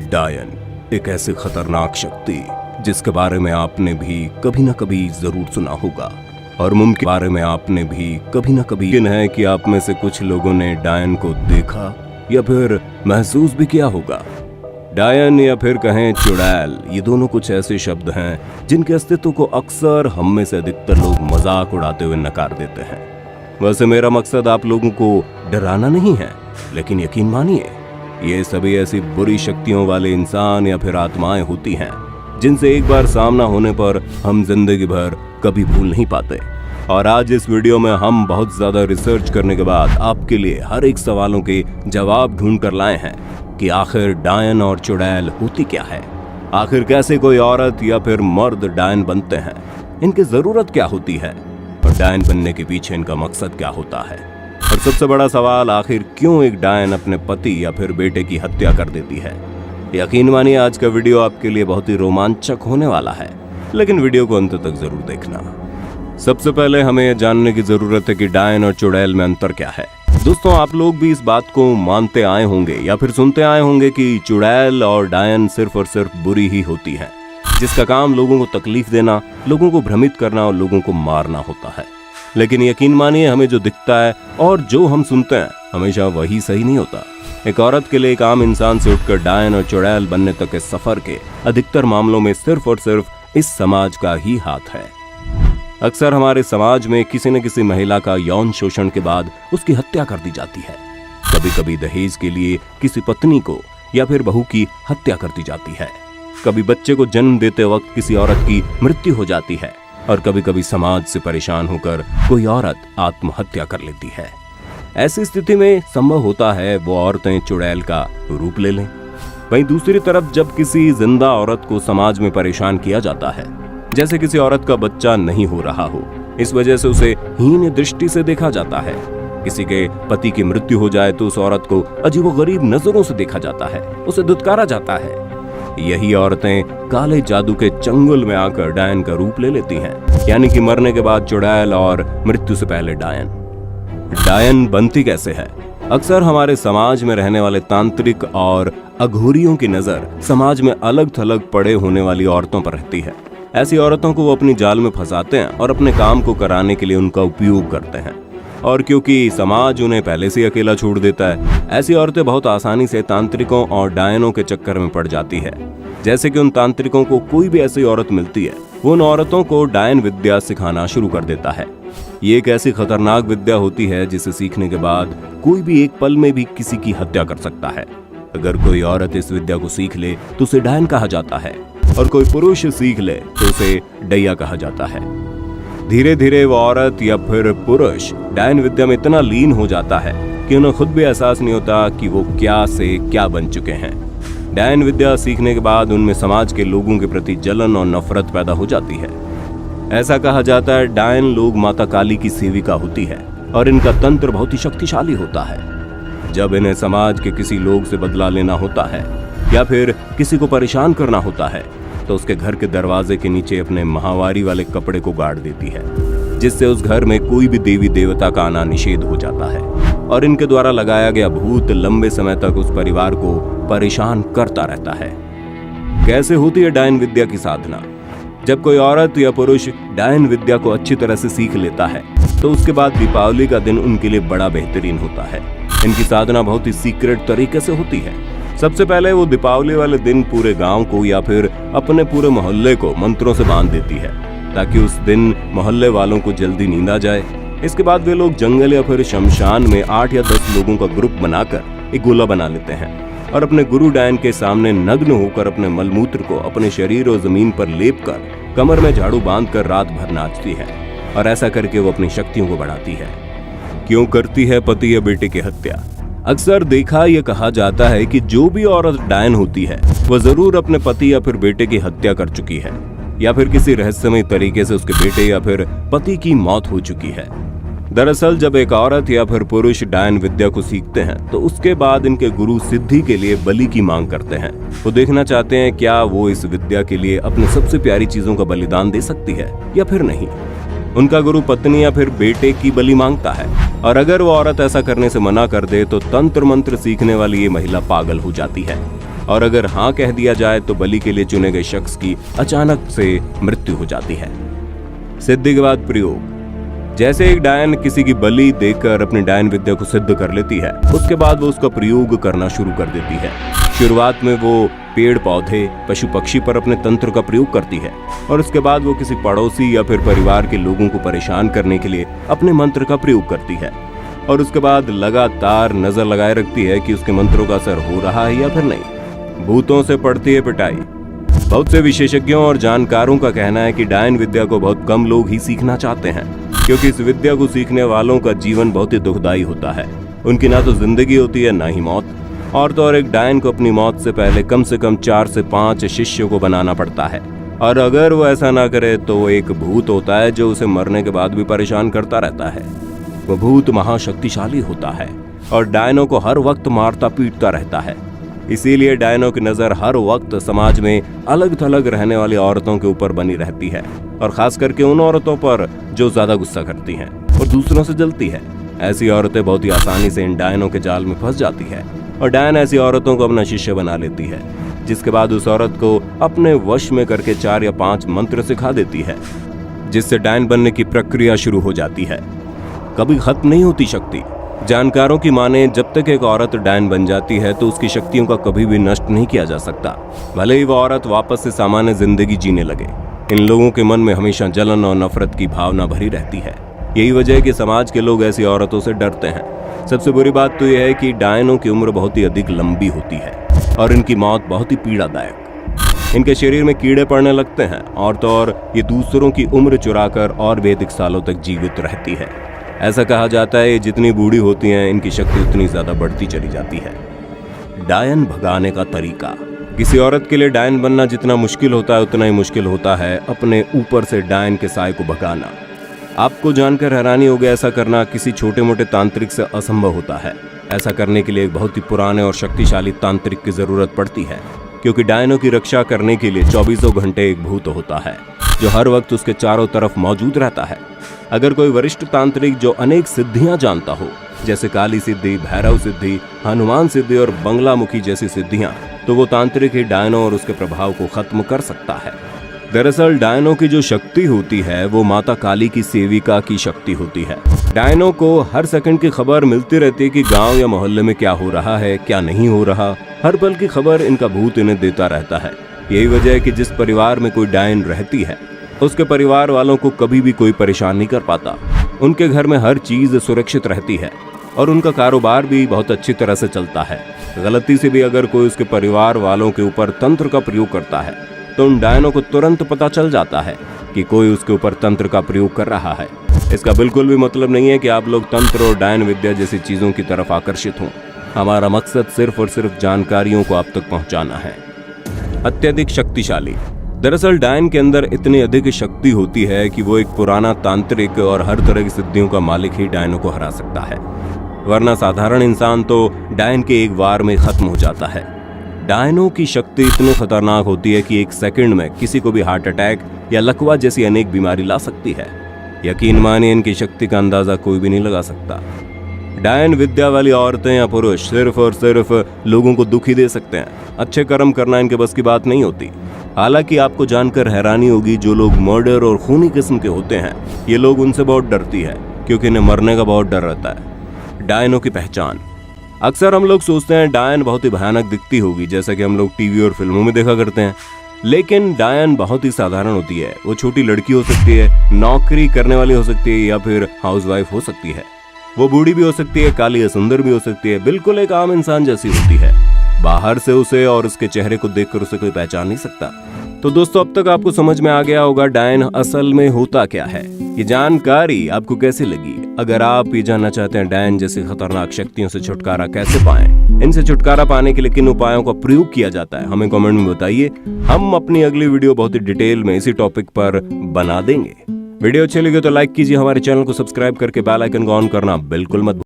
डायन एक ऐसी खतरनाक शक्ति जिसके बारे में आपने भी कभी न कभी जरूर सुना होगा और मुमकिन बारे में आपने भी कभी न कभी है कि आप में से कुछ लोगों ने डायन को देखा या फिर महसूस भी किया होगा। डायन या फिर कहें चुड़ैल, ये दोनों कुछ ऐसे शब्द हैं जिनके अस्तित्व को अक्सर हम में से अधिकतर लोग मजाक उड़ाते हुए नकार देते हैं। वैसे मेरा मकसद आप लोगों को डराना नहीं है, लेकिन यकीन मानिए ये सभी ऐसी बुरी शक्तियों वाले इंसान या फिर आत्माएं होती हैं जिनसे एक बार सामना होने पर हम जिंदगी भर कभी भूल नहीं पाते। और आज इस वीडियो में हम बहुत ज्यादा रिसर्च करने के बाद आपके लिए हर एक सवालों के जवाब ढूंढ कर लाए हैं कि आखिर डायन और चुड़ैल होती क्या है, आखिर कैसे कोई औरत या फिर मर्द डायन बनते हैं, इनकी जरूरत क्या होती है और डायन बनने के पीछे इनका मकसद क्या होता है, और सबसे बड़ा सवाल आखिर क्यों एक डायन अपने पति या फिर बेटे की हत्या कर देती है। यकीन मानिए आज का वीडियो आपके लिए बहुत ही रोमांचक होने वाला है, लेकिन वीडियो को अंत तक जरूर देखना। सबसे पहले हमें यह जानने की जरूरत है कि डायन और चुड़ैल में अंतर क्या है। दोस्तों, आप लोग भी इस बात को मानते आए होंगे या फिर सुनते आए होंगे कि चुड़ैल और डायन सिर्फ और सिर्फ बुरी ही होती है, जिसका काम लोगों को तकलीफ देना, लोगों को भ्रमित करना और लोगों को मारना होता है। लेकिन यकीन मानिए हमें जो दिखता है और जो हम सुनते हैं हमेशा वही सही नहीं होता। एक औरत के लिए एक आम इंसान से उठकर डायन और चुड़ैल बनने तक के सफर के अधिकतर मामलों में सिर्फ और सिर्फ इस समाज का ही हाथ है। अक्सर हमारे समाज में किसी न किसी महिला का यौन शोषण के बाद उसकी हत्या कर दी जाती है। कभी कभी दहेज के लिए किसी पत्नी को या फिर बहू की हत्या कर दी जाती है। कभी बच्चे को जन्म देते वक्त किसी औरत की मृत्यु हो जाती है और कभी कभी समाज से परेशान होकर कोई औरत आत्महत्या कर लेती है। ऐसी स्थिति में संभव होता है वो औरतें चुड़ैल का रूप ले लें। वहीं दूसरी तरफ जब किसी जिंदा औरत को समाज में परेशान किया जाता है, जैसे किसी औरत का बच्चा नहीं हो रहा हो, इस वजह से उसे हीन दृष्टि से देखा जाता है। किसी के पति की मृत्यु हो जाए तो उस औरत को अजीबोगरीब नजरों से देखा जाता है, उसे दुत्कारा जाता है। यही औरतें काले जादू के चंगुल में आकर डायन का रूप ले लेती हैं, यानी कि मरने के बाद चुड़ैल और मृत्यु से पहले डायन। डायन बनती कैसे है? अक्सर हमारे समाज में रहने वाले तांत्रिक और अघोरियों की नजर समाज में अलग थलग पड़े होने वाली औरतों पर रहती है। ऐसी औरतों को वो अपनी जाल में फंसाते हैं और अपने काम को कराने के लिए उनका उपयोग करते हैं। और क्योंकि समाज उन्हें पहले से अकेला छोड़ देता है, ऐसी औरतें बहुत आसानी से तांत्रिकों और डायनों के चक्कर में पड़ जाती है। जैसे कि उन तांत्रिकों को कोई भी ऐसी औरत मिलती है, वो उन औरतों को डायन विद्या सिखाना शुरू कर देता है। ये एक ऐसी खतरनाक विद्या होती है जिसे सीखने के बाद कोई भी एक पल में भी किसी की हत्या कर सकता है। अगर कोई औरत इस विद्या को सीख ले तो उसे डायन कहा जाता है, और कोई पुरुष सीख ले तो उसे डैया कहा जाता है। धीरे धीरे वो औरत या फिर पुरुष डायन विद्या में इतना लीन हो जाता है कि उन्हें खुद भी एहसास नहीं होता कि वो क्या से क्या बन चुके हैं। डायन विद्या सीखने के बाद उनमें समाज के लोगों के प्रति जलन और नफरत पैदा हो जाती है। ऐसा कहा जाता है डायन लोग माता काली की सेविका होती है और इनका तंत्र बहुत ही शक्तिशाली होता है। जब इन्हें समाज के किसी लोग से बदला लेना होता है या फिर किसी को परेशान करना होता है तो उसके घर के दरवाजे के नीचे अपने महावारी वाले कपड़े को गाड़ देती है, जिससे उस घर में कोई भी देवी देवता का आना निषेध हो जाता है और इनके द्वारा लगाया गया भूत लंबे समय तक उस परिवार को परेशान करता रहता है। कैसे होती है डायन विद्या की साधना? जब कोई औरत या पुरुष डायन विद्या को अच्छी तरह से सीख लेता है तो उसके बाद दीपावली का दिन उनके लिए बड़ा बेहतरीन होता है। इनकी साधना बहुत ही सीक्रेट तरीके से होती है। सबसे पहले वो दीपावली वाले दिन पूरे गांव को या फिर अपने पूरे मोहल्ले को मंत्रों से बांध देती है ताकि उस दिन मोहल्ले वालों को जल्दी नींद आ जाए। इसके बाद वे लोग जंगल या फिर शमशान में 8 या 10 लोगों का ग्रुप बनाकर एक गोला बना लेते हैं और अपने गुरु डायन के सामने नग्न होकर अपने मलमूत्र को अपने शरीर और जमीन पर लेप कर कमर में झाड़ू बांधकर रात भर नाचती है, और ऐसा करके वो अपनी शक्तियों को बढ़ाती है। क्यों करती है पति या बेटे की हत्या? अक्सर देखा यह कहा जाता है कि जो भी औरत डायन होती है वह जरूर अपने पति या फिर बेटे की हत्या कर चुकी है, या फिर किसी रहस्यमय तरीके से उसके बेटे या फिर पति की मौत हो चुकी है। दरअसल जब एक औरत या फिर पुरुष डायन विद्या को सीखते हैं तो उसके बाद इनके गुरु सिद्धि के लिए बलि की मांग करते हैं। वो देखना चाहते हैं क्या वो इस विद्या के लिए अपने सबसे प्यारी चीजों का बलिदान दे सकती है या फिर नहीं। उनका गुरु पत्नी या फिर बेटे की बलि मांगता है, और अगर वो औरत ऐसा करने से मना कर दे तो तंत्र मंत्र सीखने वाली ये महिला पागल हो जाती है, और अगर हाँ कह दिया जाए तो बलि के लिए चुने गए शख्स की अचानक से मृत्यु हो जाती है। सिद्धि के बाद प्रयोग। जैसे एक डायन किसी की बलि देकर अपनी डायन विद्या को सिद्ध कर लेती है, उसके बाद वो उसका प्रयोग करना शुरू कर देती है। शुरुआत में वो पेड़ पौधे, पशु पक्षी पर अपने तंत्र का प्रयोग करती है, और उसके बाद वो किसी पड़ोसी या फिर परिवार के लोगों को परेशान करने के लिए अपने मंत्र का प्रयोग करती है, और उसके बाद लगातार नजर लगाए रखती है कि उसके मंत्रों का असर हो रहा है या फिर नहीं। भूतों से पड़ती है पिटाई। बहुत से विशेषज्ञों और जानकारों का कहना है कि डायन विद्या को बहुत कम लोग ही सीखना चाहते हैं, क्योंकि इस विद्या को सीखने वालों का जीवन बहुत ही दुखदायी होता है। उनकी ना तो जिंदगी होती है, ना ही मौत। और तो और एक डायन को अपनी मौत से पहले कम से कम 4 से 5 शिष्यों को बनाना पड़ता है, और अगर वो ऐसा ना करे तो वो एक भूत होता है जो उसे मरने के बाद भी परेशान करता रहता है। वो भूत महाशक्तिशाली होता है और डायनों को हर वक्त मारता पीटता रहता है। इसीलिए डायनों की नजर हर वक्त समाज में अलग थलग रहने वाली औरतों के ऊपर बनी रहती है, और खास करके उन औरतों पर जो ज्यादा गुस्सा करती हैं और दूसरों से जलती है। ऐसी औरतें बहुत ही आसानी से इन डायनों के जाल में फंस जाती है, और डायन ऐसी औरतों को अपना शिष्य बना लेती है, जिसके बाद उस औरत को अपने वश में करके 4 या 5 मंत्र सिखा देती है, जिससे डायन बनने की प्रक्रिया शुरू हो जाती है। कभी खत्म नहीं होती शक्ति। जानकारों की माने जब तक एक औरत डायन बन जाती है तो उसकी शक्तियों का कभी भी नष्ट नहीं किया जा सकता, भले ही वो औरत वापस से सामान्य जिंदगी जीने लगे। इन लोगों के मन में हमेशा जलन और नफरत की भावना भरी रहती है। यही वजह है कि समाज के लोग ऐसी औरतों से डरते हैं। सबसे बुरी बात तो यह है कि डायनों की उम्र बहुत ही अधिक लंबी होती है, और इनकी मौत बहुत ही पीड़ादायक। इनके शरीर में कीड़े पड़ने लगते हैं, और तो और ये दूसरों की उम्र चुराकर और भी अधिक सालों तक जीवित रहती है। ऐसा कहा जाता है जितनी बूढ़ी होती हैं इनकी शक्ति उतनी ज्यादा बढ़ती चली जाती है। डायन भगाने का तरीका। किसी औरत के लिए डायन बनना जितना मुश्किल होता है उतना ही मुश्किल होता है अपने ऊपर से डायन के साए को भगाना। आपको जानकर हैरानी होगी, ऐसा करना किसी छोटे मोटे तांत्रिक से असंभव होता है। ऐसा करने के लिए एक बहुत ही पुराने और शक्तिशाली तांत्रिक की जरूरत पड़ती है, क्योंकि डायनों की रक्षा करने के लिए 24 घंटे एक भूत होता है जो हर वक्त उसके चारों तरफ मौजूद रहता है। अगर कोई वरिष्ठ तांत्रिक जो अनेक सिद्धियां जानता हो, जैसे काली सिद्धि, भैरव सिद्धि, हनुमान सिद्धि और बंगलामुखी जैसी सिद्धियां, तो वो तांत्रिक ही डायनों और उसके प्रभाव को खत्म कर सकता है। दरअसल डायनों की जो शक्ति होती है वो माता काली की सेविका की शक्ति होती है। डायनों को हर सेकंड की खबर मिलती रहती है कि गांव या मोहल्ले में क्या हो रहा है, क्या नहीं हो रहा। हर पल की खबर इनका भूत इन्हें देता रहता है। यही वजह है कि जिस परिवार में कोई डायन रहती है उसके परिवार वालों को कभी भी कोई परेशान नहीं कर पाता। उनके घर में हर चीज सुरक्षित रहती है और उनका कारोबार भी बहुत अच्छी तरह से चलता है। गलती से भी अगर कोई उसके परिवार वालों के ऊपर तंत्र का प्रयोग करता है तो उन डायनों को तुरंत पता चल जाता है कि कोई उसके ऊपर तंत्र का प्रयोग कर रहा है। इसका बिल्कुल भी मतलब नहीं है कि आप लोग तंत्र और डायन विद्या जैसी चीजों की तरफ आकर्षित हों। हमारा मकसद सिर्फ और सिर्फ जानकारियों को आप तक पहुंचाना है। अत्यधिक शक्तिशाली। दरअसल डायन के अंदर इतनी अधिक शक्ति होती है कि वो एक पुराना तांत्रिक और हर तरह की सिद्धियों का मालिक ही डायनों को हरा सकता है, वरना साधारण इंसान तो डायन के एक वार में खत्म हो जाता है। डायनों की शक्ति इतनी खतरनाक होती है कि 1 सेकंड में किसी को भी हार्ट अटैक या लकवा जैसी अनेक बीमारी ला सकती है। यकीन मानिए इनकी शक्ति का अंदाजा कोई भी नहीं लगा सकता। डायन विद्या वाली औरतें या पुरुष सिर्फ और सिर्फ लोगों को दुखी दे सकते हैं। अच्छे कर्म करना इनके बस की बात नहीं होती। हालांकि आपको जानकर हैरानी होगी, जो लोग मर्डर और खूनी किस्म के होते हैं ये लोग उनसे बहुत डरती है, क्योंकि इन्हें मरने का बहुत डर रहता है। डायनों की पहचान। अक्सर हम लोग सोचते हैं डायन बहुत ही भयानक दिखती होगी, जैसा कि हम लोग टीवी और फिल्मों में देखा करते हैं, लेकिन डायन बहुत ही साधारण होती है। वो छोटी लड़की हो सकती है, नौकरी करने वाली हो सकती है, या फिर हाउसवाइफ हो सकती है। वो बूढ़ी भी हो सकती है, काली या सुंदर भी हो सकती है, बिल्कुल एक आम इंसान जैसी होती है। बाहर से उसे और उसके चेहरे को देखकर उसे कोई पहचान नहीं सकता। तो दोस्तों, अब तक आपको समझ में आ गया होगा डायन असल में होता क्या है। ये जानकारी आपको कैसी लगी? अगर आप ये जानना चाहते हैं डायन जैसी खतरनाक शक्तियों से छुटकारा कैसे पाएं, इनसे छुटकारा पाने के लिए किन उपायों का प्रयोग किया जाता है, हमें कमेंट में बताइए। हम अपनी अगली वीडियो बहुत ही डिटेल में इसी टॉपिक पर बना देंगे। वीडियो अच्छी लगी तो लाइक कीजिए, हमारे चैनल को सब्सक्राइब करके बेल आइकन को ऑन करना बिल्कुल मत